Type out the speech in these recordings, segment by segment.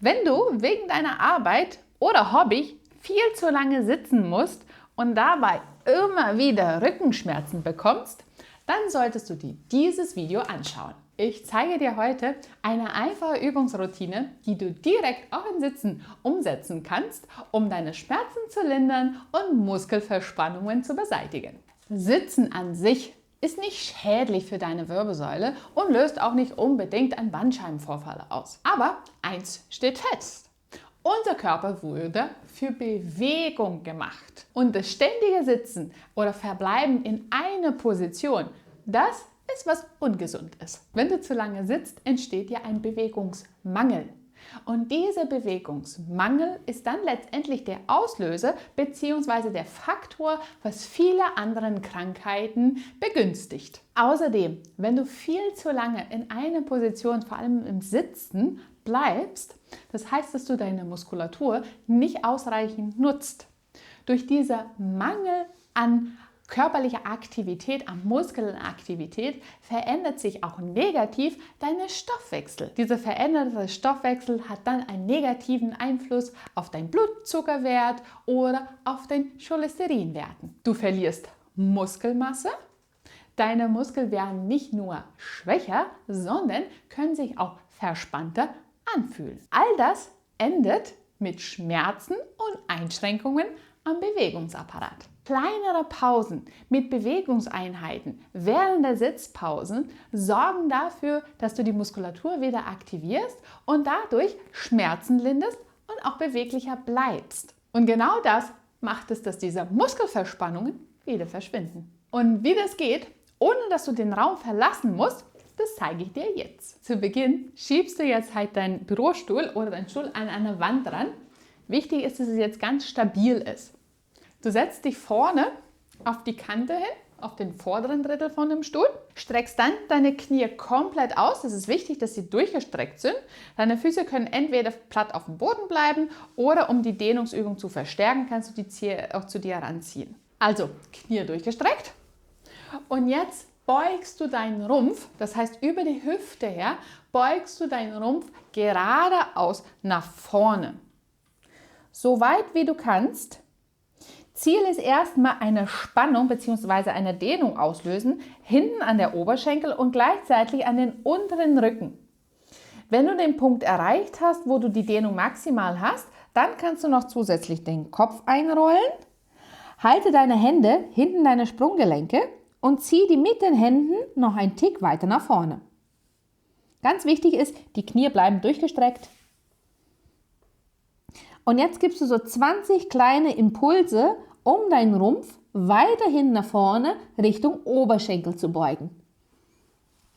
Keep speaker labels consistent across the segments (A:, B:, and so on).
A: Wenn du wegen deiner Arbeit oder Hobby viel zu lange sitzen musst und dabei immer wieder Rückenschmerzen bekommst, dann solltest du dir dieses Video anschauen. Ich zeige dir heute eine einfache Übungsroutine, die du direkt auch im Sitzen umsetzen kannst, um deine Schmerzen zu lindern und Muskelverspannungen zu beseitigen. Sitzen an sich ist nicht schädlich für deine Wirbelsäule und löst auch nicht unbedingt einen Bandscheibenvorfall aus. Aber eins steht fest: Unser Körper wurde für Bewegung gemacht. Und das ständige Sitzen oder Verbleiben in einer Position, das ist, was ungesund ist. Wenn du zu lange sitzt, entsteht ja ein Bewegungsmangel. Und dieser Bewegungsmangel ist dann letztendlich der Auslöser bzw. der Faktor, was viele andere Krankheiten begünstigt. Außerdem, wenn du viel zu lange in einer Position, vor allem im Sitzen, bleibst, das heißt, dass du deine Muskulatur nicht ausreichend nutzt. Durch diesen Mangel an körperliche Aktivität, an Muskelaktivität verändert sich auch negativ dein Stoffwechsel. Dieser veränderte Stoffwechsel hat dann einen negativen Einfluss auf deinen Blutzuckerwert oder auf den Cholesterinwerten. Du verlierst Muskelmasse. Deine Muskeln werden nicht nur schwächer, sondern können sich auch verspannter anfühlen. All das endet mit Schmerzen und Einschränkungen am Bewegungsapparat. Kleinere Pausen mit Bewegungseinheiten während der Sitzpausen sorgen dafür, dass du die Muskulatur wieder aktivierst und dadurch Schmerzen linderst und auch beweglicher bleibst. Und genau das macht es, dass diese Muskelverspannungen wieder verschwinden. Und wie das geht, ohne dass du den Raum verlassen musst, das zeige ich dir jetzt. Zu Beginn schiebst du jetzt halt deinen Bürostuhl oder deinen Stuhl an eine Wand ran. Wichtig ist, dass es jetzt ganz stabil ist. Du setzt dich vorne auf die Kante hin, auf den vorderen Drittel von dem Stuhl, streckst dann deine Knie komplett aus. Es ist wichtig, dass sie durchgestreckt sind. Deine Füße können entweder platt auf dem Boden bleiben oder, um die Dehnungsübung zu verstärken, kannst du die auch zu dir ranziehen. Also Knie durchgestreckt und jetzt beugst du deinen Rumpf, das heißt über die Hüfte her, beugst du deinen Rumpf geradeaus nach vorne. So weit wie du kannst. Ziel ist erstmal eine Spannung bzw. eine Dehnung auslösen, hinten an der Oberschenkel und gleichzeitig an den unteren Rücken. Wenn du den Punkt erreicht hast, wo du die Dehnung maximal hast, dann kannst du noch zusätzlich den Kopf einrollen. Halte deine Hände hinten deine Sprunggelenke und zieh die mit den Händen noch einen Tick weiter nach vorne. Ganz wichtig ist, die Knie bleiben durchgestreckt. Und jetzt gibst du so 20 kleine Impulse, um deinen Rumpf weiterhin nach vorne Richtung Oberschenkel zu beugen.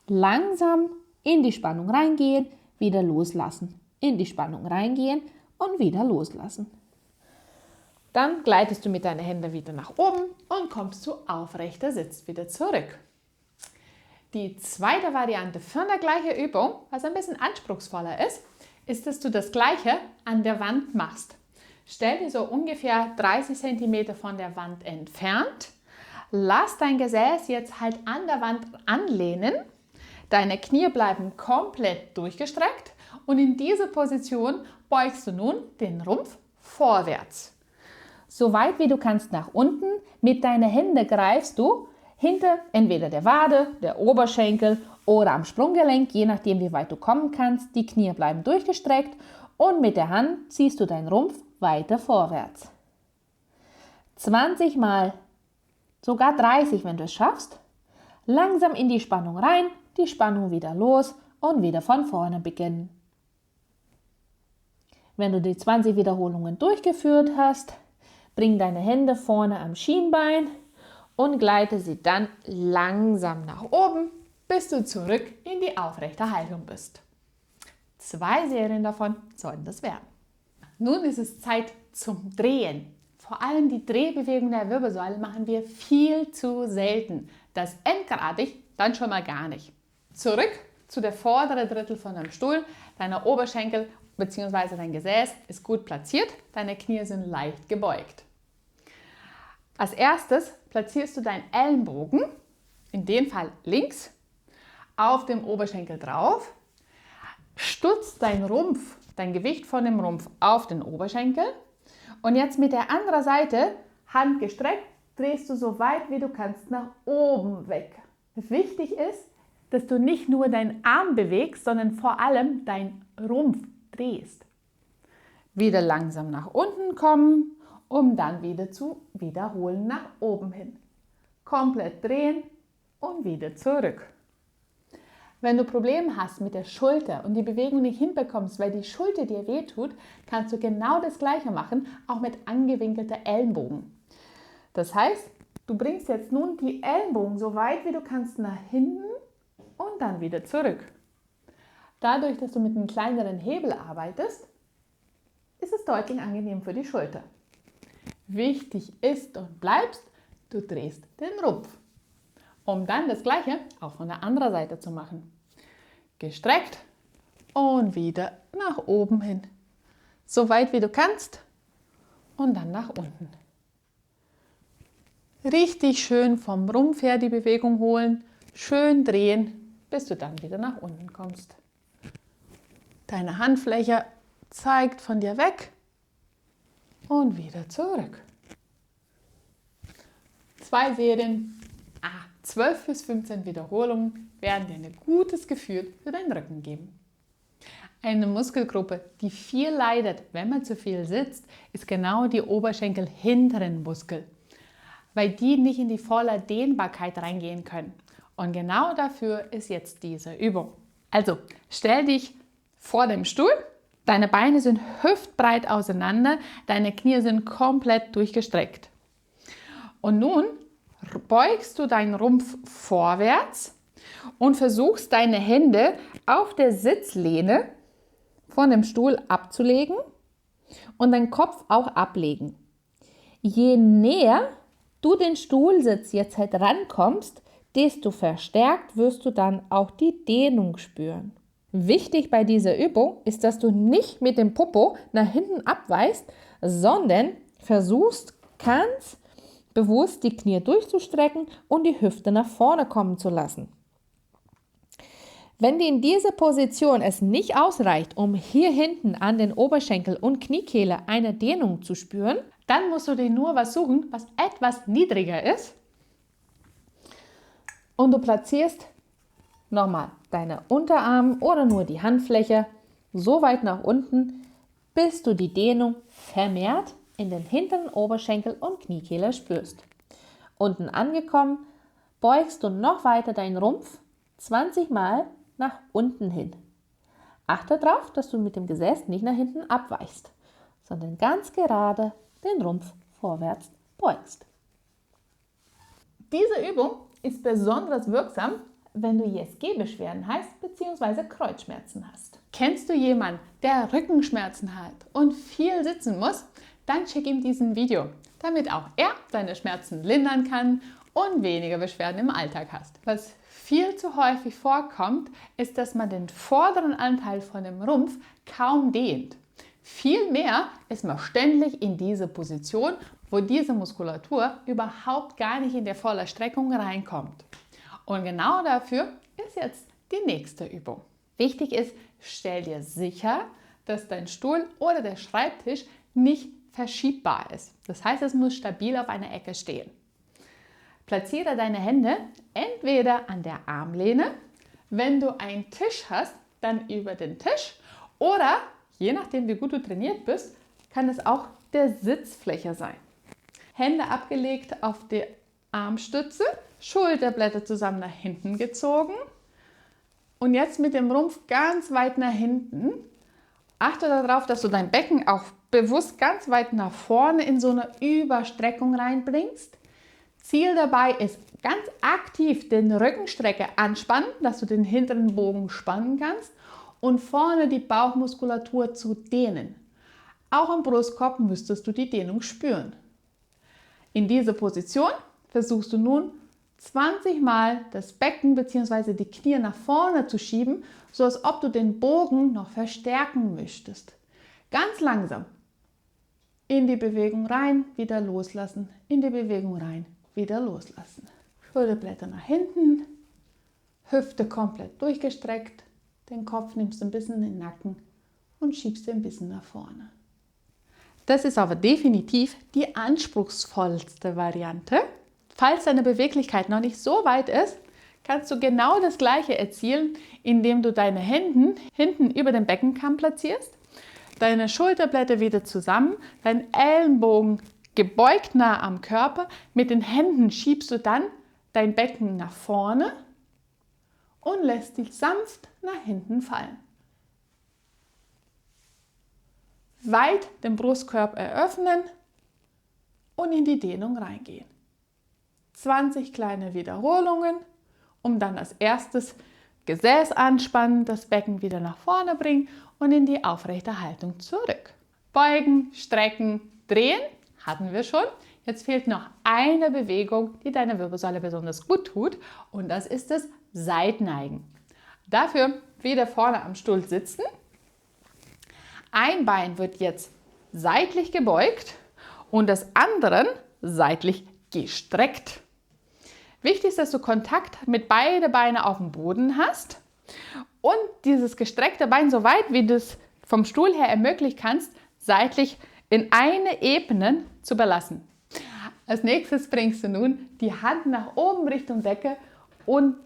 A: Langsam in die Spannung reingehen, wieder loslassen. In die Spannung reingehen und wieder loslassen. Dann gleitest du mit deinen Händen wieder nach oben und kommst zu aufrechter Sitz wieder zurück. Die zweite Variante von der gleichen Übung, was ein bisschen anspruchsvoller ist, dass du das Gleiche an der Wand machst. Stell dir so ungefähr 30 cm von der Wand entfernt. Lass dein Gesäß jetzt halt an der Wand anlehnen. Deine Knie bleiben komplett durchgestreckt und in dieser Position beugst du nun den Rumpf vorwärts. So weit wie du kannst nach unten. Mit deinen Händen greifst du hinter entweder der Wade, der Oberschenkel oder am Sprunggelenk, je nachdem wie weit du kommen kannst. Die Knie bleiben durchgestreckt und mit der Hand ziehst du deinen Rumpf weiter vorwärts. 20 Mal, sogar 30, wenn du es schaffst. Langsam in die Spannung rein, die Spannung wieder los und wieder von vorne beginnen. Wenn du die 20 Wiederholungen durchgeführt hast, bring deine Hände vorne am Schienbein und gleite sie dann langsam nach oben, bis du zurück in die aufrechte Haltung bist. 2 Serien davon sollten das werden. Nun ist es Zeit zum Drehen. Vor allem die Drehbewegung der Wirbelsäule machen wir viel zu selten. Das endgradig dann schon mal gar nicht. Zurück zu der vorderen Drittel von deinem Stuhl. Deine Oberschenkel bzw. dein Gesäß ist gut platziert. Deine Knie sind leicht gebeugt. Als erstes platzierst du deinen Ellenbogen, in dem Fall links, auf dem Oberschenkel drauf, stützt deinen Rumpf dein Gewicht von dem Rumpf auf den Oberschenkel und jetzt mit der anderen Seite, Hand gestreckt, drehst du so weit wie du kannst nach oben weg. Wichtig ist, dass du nicht nur deinen Arm bewegst, sondern vor allem deinen Rumpf drehst. Wieder langsam nach unten kommen, um dann wieder zu wiederholen nach oben hin. Komplett drehen und wieder zurück. Wenn du Probleme hast mit der Schulter und die Bewegung nicht hinbekommst, weil die Schulter dir wehtut, kannst du genau das Gleiche machen, auch mit angewinkelter Ellenbogen. Das heißt, du bringst jetzt nun die Ellenbogen so weit wie du kannst nach hinten und dann wieder zurück. Dadurch, dass du mit einem kleineren Hebel arbeitest, ist es deutlich angenehm für die Schulter. Wichtig ist und bleibst, du drehst den Rumpf, um dann das Gleiche auch von der anderen Seite zu machen. Gestreckt und wieder nach oben hin. So weit wie du kannst und dann nach unten. Richtig schön vom Rumpf her die Bewegung holen, schön drehen, bis du dann wieder nach unten kommst. Deine Handfläche zeigt von dir weg und wieder zurück. 2 Serien, 12 bis 15 Wiederholungen werden dir ein gutes Gefühl für deinen Rücken geben. Eine Muskelgruppe, die viel leidet, wenn man zu viel sitzt, ist genau die Oberschenkel-hinteren Muskel, weil die nicht in die volle Dehnbarkeit reingehen können. Und genau dafür ist jetzt diese Übung. Also stell dich vor dem Stuhl, deine Beine sind hüftbreit auseinander, deine Knie sind komplett durchgestreckt. Und nun beugst du deinen Rumpf vorwärts und versuchst deine Hände auf der Sitzlehne von dem Stuhl abzulegen und deinen Kopf auch ablegen. Je näher du den Stuhlsitz jetzt halt rankommst, desto verstärkt wirst du dann auch die Dehnung spüren. Wichtig bei dieser Übung ist, dass du nicht mit dem Popo nach hinten abweist, sondern versuchst ganz bewusst die Knie durchzustrecken und die Hüfte nach vorne kommen zu lassen. Wenn dir in dieser Position es nicht ausreicht, um hier hinten an den Oberschenkel und Kniekehle eine Dehnung zu spüren, dann musst du dir nur was suchen, was etwas niedriger ist. Und du platzierst nochmal deine Unterarme oder nur die Handfläche so weit nach unten, bis du die Dehnung vermehrt in den hinteren Oberschenkel und Kniekehle spürst. Unten angekommen, beugst du noch weiter deinen Rumpf 20 Mal nach unten hin. Achte darauf, dass du mit dem Gesäß nicht nach hinten abweichst, sondern ganz gerade den Rumpf vorwärts beugst. Diese Übung ist besonders wirksam, wenn du ISG-Beschwerden hast bzw. Kreuzschmerzen hast. Kennst du jemanden, der Rückenschmerzen hat und viel sitzen muss? Dann schick ihm diesen Video, damit auch er seine Schmerzen lindern kann und weniger Beschwerden im Alltag hast. Was viel zu häufig vorkommt, ist, dass man den vorderen Anteil von dem Rumpf kaum dehnt. Vielmehr ist man ständig in dieser Position, wo diese Muskulatur überhaupt gar nicht in der volle Streckung reinkommt. Und genau dafür ist jetzt die nächste Übung. Wichtig ist, stell dir sicher, dass dein Stuhl oder der Schreibtisch nicht verschiebbar ist. Das heißt, es muss stabil auf einer Ecke stehen. Platziere deine Hände entweder an der Armlehne, wenn du einen Tisch hast, dann über den Tisch oder, je nachdem wie gut du trainiert bist, kann es auch der Sitzfläche sein. Hände abgelegt auf die Armstütze, Schulterblätter zusammen nach hinten gezogen und jetzt mit dem Rumpf ganz weit nach hinten. Achte darauf, dass du dein Becken auch bewusst ganz weit nach vorne in so eine Überstreckung reinbringst. Ziel dabei ist, ganz aktiv den Rückenstrecke anspannen, dass du den hinteren Bogen spannen kannst und vorne die Bauchmuskulatur zu dehnen. Auch am Brustkorb müsstest du die Dehnung spüren. In dieser Position versuchst du nun 20 Mal das Becken bzw. die Knie nach vorne zu schieben, so als ob du den Bogen noch verstärken möchtest. Ganz langsam. In die Bewegung rein, wieder loslassen. In die Bewegung rein, wieder loslassen. Schulterblätter nach hinten, Hüfte komplett durchgestreckt, den Kopf nimmst du ein bisschen in den Nacken und schiebst ein bisschen nach vorne. Das ist aber definitiv die anspruchsvollste Variante. Falls deine Beweglichkeit noch nicht so weit ist, kannst du genau das Gleiche erzielen, indem du deine Hände hinten über den Beckenkamm platzierst, deine Schulterblätter wieder zusammen, deinen Ellenbogen gebeugt nah am Körper. Mit den Händen schiebst du dann dein Becken nach vorne und lässt dich sanft nach hinten fallen. Weit den Brustkorb eröffnen und in die Dehnung reingehen. 20 kleine Wiederholungen, um dann als erstes Gesäß anspannen, das Becken wieder nach vorne bringen und in die aufrechte Haltung zurück. Beugen, strecken, drehen, hatten wir schon. Jetzt fehlt noch eine Bewegung, die deiner Wirbelsäule besonders gut tut, und das ist das Seitneigen. Dafür wieder vorne am Stuhl sitzen. Ein Bein wird jetzt seitlich gebeugt und das andere seitlich gestreckt. Wichtig ist, dass du Kontakt mit beiden Beinen auf dem Boden hast und dieses gestreckte Bein, so weit wie du es vom Stuhl her ermöglichen kannst, seitlich in eine Ebene zu belassen. Als nächstes bringst du nun die Hand nach oben Richtung Decke und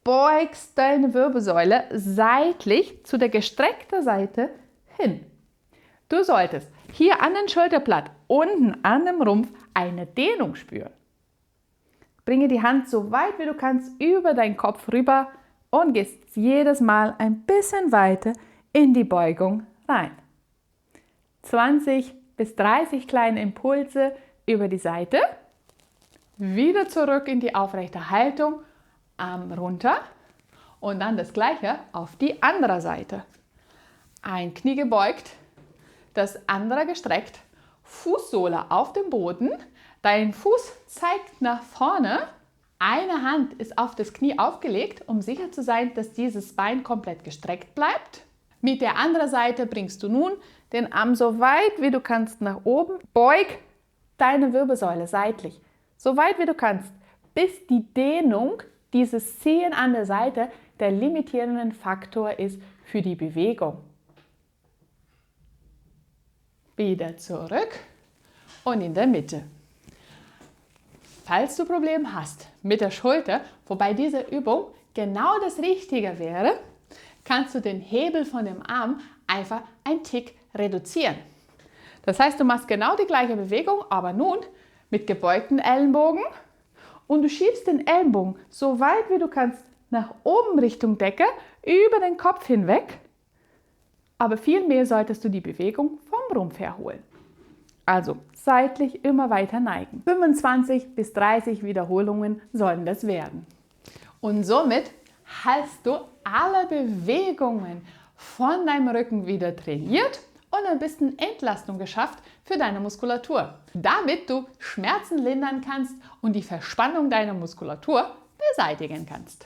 A: beugst deine Wirbelsäule seitlich zu der gestreckten Seite hin. Du solltest hier an den Schulterblatt, unten an dem Rumpf eine Dehnung spüren. Bringe die Hand so weit wie du kannst über deinen Kopf rüber und gehst jedes Mal ein bisschen weiter in die Beugung rein. 20 bis 30 kleine Impulse über die Seite, wieder zurück in die aufrechte Haltung, Arm runter und dann das Gleiche auf die andere Seite. Ein Knie gebeugt, das andere gestreckt, Fußsohle auf dem Boden, dein Fuß zeigt nach vorne, eine Hand ist auf das Knie aufgelegt, um sicher zu sein, dass dieses Bein komplett gestreckt bleibt. Mit der anderen Seite bringst du nun den Arm so weit wie du kannst nach oben, beug deine Wirbelsäule seitlich, so weit wie du kannst, bis die Dehnung, dieses Ziehen an der Seite, der limitierende Faktor ist für die Bewegung. Wieder zurück und in der Mitte. Falls du Probleme hast mit der Schulter, wobei diese Übung genau das Richtige wäre, kannst du den Hebel von dem Arm einfach einen Tick reduzieren. Das heißt, du machst genau die gleiche Bewegung, aber nun mit gebeugten Ellenbogen und du schiebst den Ellenbogen so weit wie du kannst nach oben Richtung Decke, über den Kopf hinweg, aber vielmehr solltest du die Bewegung vom Rumpf her holen. Also seitlich immer weiter neigen. 25 bis 30 Wiederholungen sollen das werden. Und somit hast du alle Bewegungen von deinem Rücken wieder trainiert und ein bisschen Entlastung geschafft für deine Muskulatur, damit du Schmerzen lindern kannst und die Verspannung deiner Muskulatur beseitigen kannst.